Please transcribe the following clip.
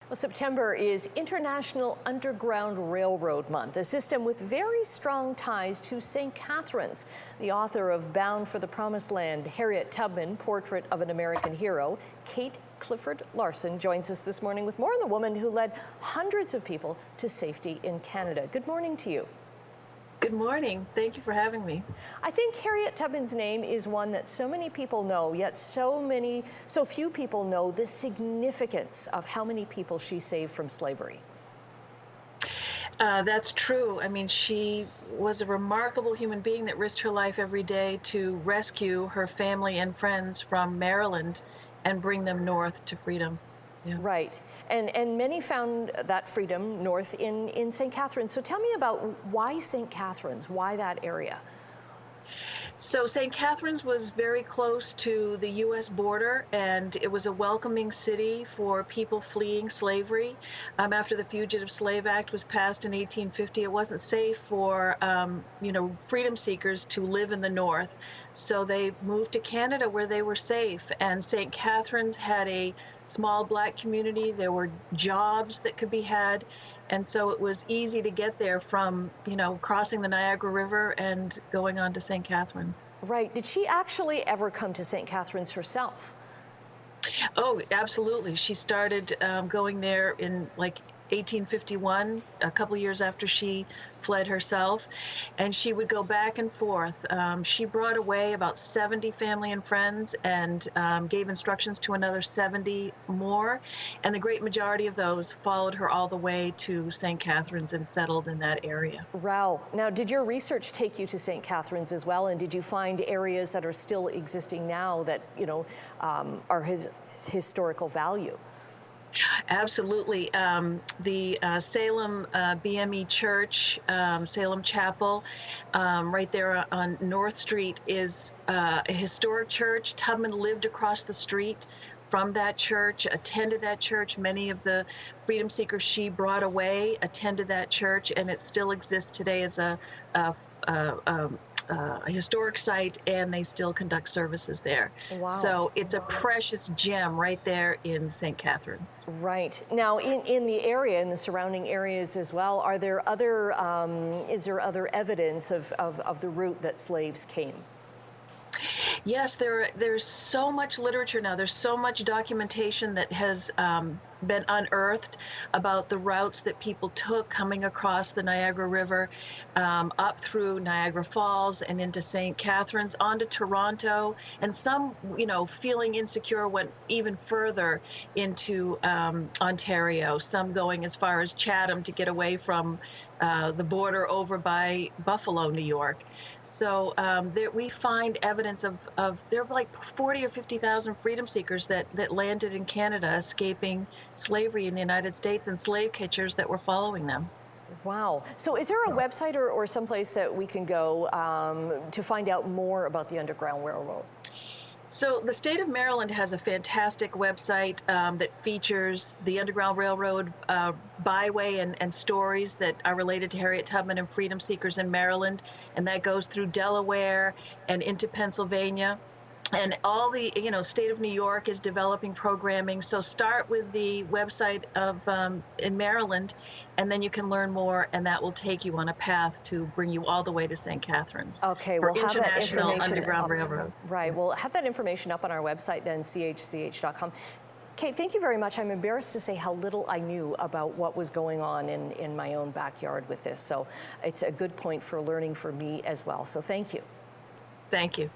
Well, September is International Underground Railroad Month, a system with very strong ties to St. Catharines. The author of Bound for the Promised Land, Harriet Tubman, Portrait of an American Hero, Clifford Larson, joins us this morning with more on the woman who led hundreds of people to safety in Canada. Good morning to you. Good morning. Thank you for having me. I think Harriet Tubman's name is one that so many people know, yet so few people know the significance of how many people she saved from slavery. That's true. I mean, she was a remarkable human being that risked her life every day to rescue her family and friends from Maryland and bring them north to freedom. Yeah. Right. And many found that freedom north in St. Catharines. So tell me about why St. Catharines, why that area? So St. Catharines was very close to the U.S. border, and it was a welcoming city for people fleeing slavery. After the Fugitive Slave Act was passed in 1850, it wasn't safe for, freedom seekers to live in the North. So they moved to Canada where they were safe. And St. Catharines had a small Black community. There were jobs that could be had. And so it was easy to get there from, crossing the Niagara River and going on to St. Catharines. Right. Did she actually ever come to St. Catharines herself? Oh, absolutely. She started going there in 1851, a couple years after she fled herself, and she would go back and forth. She brought away about 70 family and friends and gave instructions to another 70 more, and the great majority of those followed her all the way to St. Catharines and settled in that area. Wow. Now, did your research take you to St. Catharines as well, and did you find areas that are still existing now that, are historical value? Absolutely. The Salem BME Church, Salem Chapel, right there on North Street is a historic church. Tubman lived across the street from that church, attended that church. Many of the freedom seekers she brought away attended that church, and it still exists today as a historic site, and they still conduct services there. Wow. So it's a precious gem right there in St. Catharines. Right. Now, in the area, in the surrounding areas as well, are there other, is there other evidence of the route that slaves came? Yes, there's so much literature now. There's so much documentation that has been unearthed about the routes that people took coming across the Niagara River, up through Niagara Falls and into St. Catharines, onto Toronto, and some, feeling insecure went even further into Ontario, some going as far as Chatham to get away from the border over by Buffalo, New York. So there we find evidence of there were like 40 or 50,000 freedom seekers that landed in Canada, escaping slavery in the United States, and slave catchers that were following them. Wow. So is there a website or someplace that we can go to find out more about the Underground Railroad? So the state of Maryland has a fantastic website that features the Underground Railroad byway and stories that are related to Harriet Tubman and freedom seekers in Maryland, and that goes through Delaware and into Pennsylvania. And all the, state of New York is developing programming. So start with the website of in Maryland, and then you can learn more, and that will take you on a path to bring you all the way to St. Catharines. Okay, for we'll have that International information Underground up. Railroad. Right, we'll have that information up on our website then, chch.com. Kate, thank you very much. I'm embarrassed to say how little I knew about what was going on in my own backyard with this. So it's a good point for learning for me as well. So thank you. Thank you.